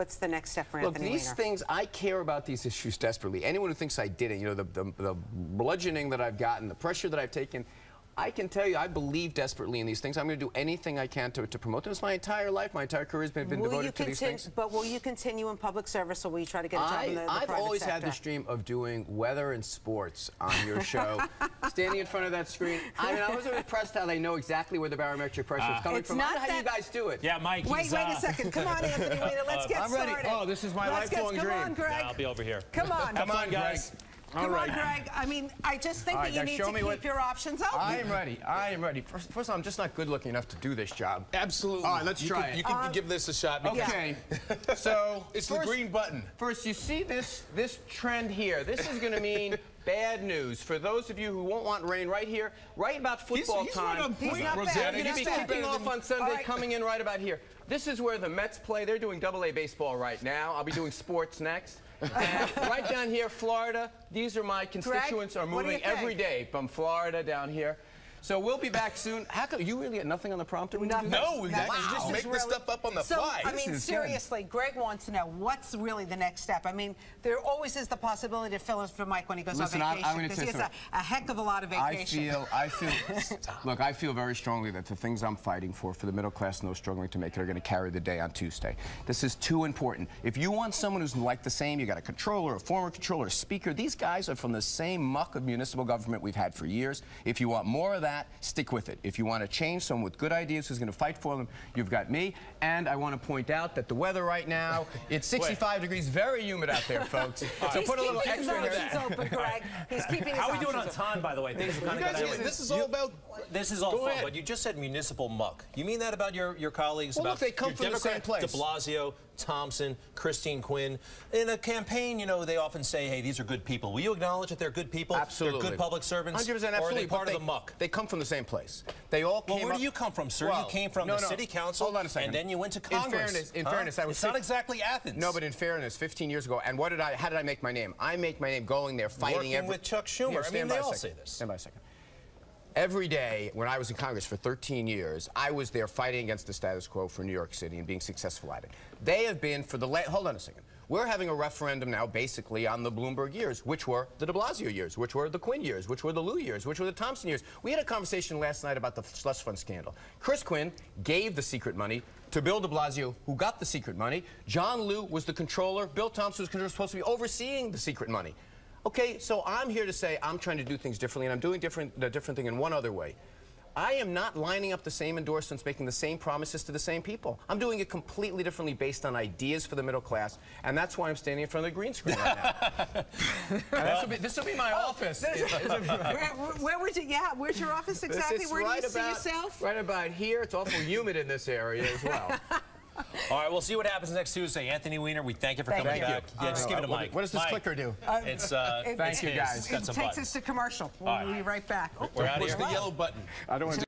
What's the next step for Anthony Weiner? Look, these things, I care about these issues desperately. Anyone who thinks I didn't, you know, the bludgeoning that I've gotten, the pressure that I've taken, I can tell you I believe desperately in these things. I'm going to do anything I can to promote them. It's my entire life. My entire career has been devoted to these things. But will you continue in public service, or will you try to get a job in the private sector? I've always had this dream of doing weather and sports on your show. Standing in front of that screen. I mean, I was impressed how they know exactly where the barometric pressure is coming from. I don't know how you guys do it. Yeah, Mike. Wait a second. Come on, Anthony Weiner. Let's get started. I'm ready. Oh, this is my lifelong dream. Come on, Greg. Yeah, I'll be over here. Come on. Come on, guys. Come on, Greg. I mean, I just think that you need to keep your options open. I am ready. I am ready. First of all, I'm just not good looking enough to do this job. Absolutely. All right, let's try it. You can give this a shot. Okay. So it's the green button. First, you see this trend here. This is going to mean bad news for those of you who won't want rain right here, right about football time. He's not Rosanna, bad. You're going to be kicking off on Sunday, coming in right about here. This is where the Mets play. They're doing AA baseball right now. I'll be doing sports next. And right down here, Florida, these are my constituents are moving every day from Florida down here. So we'll be back soon. How come you really had nothing on the prompter? No, we just make this stuff up on the fly. I mean, seriously, Greg wants to know what's really the next step. I mean, there always is the possibility to fill in for Mike when he goes on vacation, because he has a heck of a lot of vacation. I feel very strongly that the things I'm fighting for the middle class and those struggling to make it are going to carry the day on Tuesday. This is too important. If you want someone who's like the same, you got a controller, a former controller, a speaker. These guys are from the same muck of municipal government we've had for years. If you want more of that, stick with it. If you want to change someone with good ideas who's going to fight for them, you've got me. And I want to point out that the weather right now, it's 65 degrees, very humid out there, folks. So put a little extra in there. Open, Greg. He's keeping How are we doing on time, by the way? Things are kind of good. This is all about... This is all fun, but you just said municipal muck. You mean that about your colleagues? Well, about look, they come from the same place. De Blasio, Thompson, Christine Quinn. In a campaign, you know, they often say, hey, these are good people. Will you acknowledge that they're good people? Absolutely. They're good public servants? 100%, absolutely. Or are they part of the muck? They come from the same place. They all came where do you come from, sir? Well, you came from the city council, hold on a second. and then you went to Congress. In fairness, I was... It's not exactly Athens. No, but in fairness, 15 years ago, and how did I make my name? I make my name going there, fighting Working with Chuck Schumer. Here, I mean, they all say this. Stand by a second. Every day, when I was in Congress for 13 years, I was there fighting against the status quo for New York City and being successful at it. They have been for the hold on a second. We're having a referendum now basically on the Bloomberg years, which were the de Blasio years, which were the Quinn years, which were the Lieu years, which were the Thompson years. We had a conversation last night about the slush fund scandal. Chris Quinn gave the secret money to Bill de Blasio, who got the secret money. John Lieu was the controller. Bill Thompson was supposed to be overseeing the secret money. Okay, so I'm here to say I'm trying to do things differently, and I'm doing a different thing in one other way. I am not lining up the same endorsements, making the same promises to the same people. I'm doing it completely differently based on ideas for the middle class, and that's why I'm standing in front of the green screen right now. This will be my office. Where would you? Yeah, where's your office exactly? Where do you see yourself? Right about here. It's awful humid in this area as well. All right, we'll see what happens next Tuesday. Anthony Weiner, we thank you for coming back. Yeah, just give it a mic. What does this clicker do? It's thank you, guys. It takes us to commercial. We'll be right back. We're out here. Push the yellow button. I don't want to